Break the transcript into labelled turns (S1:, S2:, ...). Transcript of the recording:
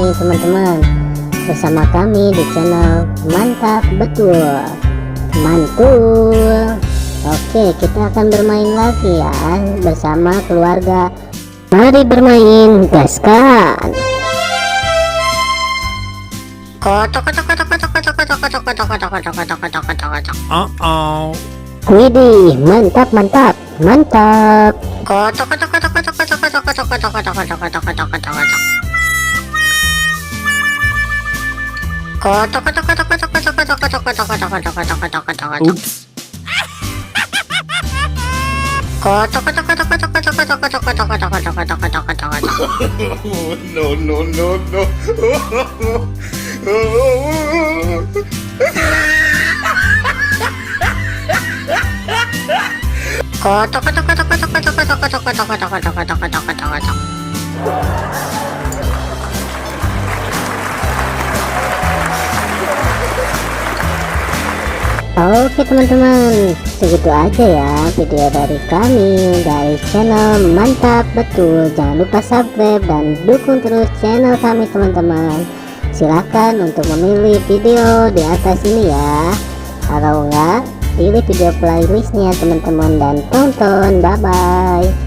S1: nih teman-teman, bersama kami di channel Mantap Betul Mantul. Oke, kita akan bermain lagi ya bersama keluarga. Mari bermain, gaskan. Widih, mantap mantap mantap.
S2: Oops. No, no, no, no.
S1: Oke teman-teman, segitu aja ya video dari kami dari channel Mantap Betul. Jangan lupa subscribe dan dukung terus channel kami teman-teman. Silahkan untuk memilih video di atas ini ya. Kalau enggak, pilih video playlistnya teman-teman dan tonton. Bye bye.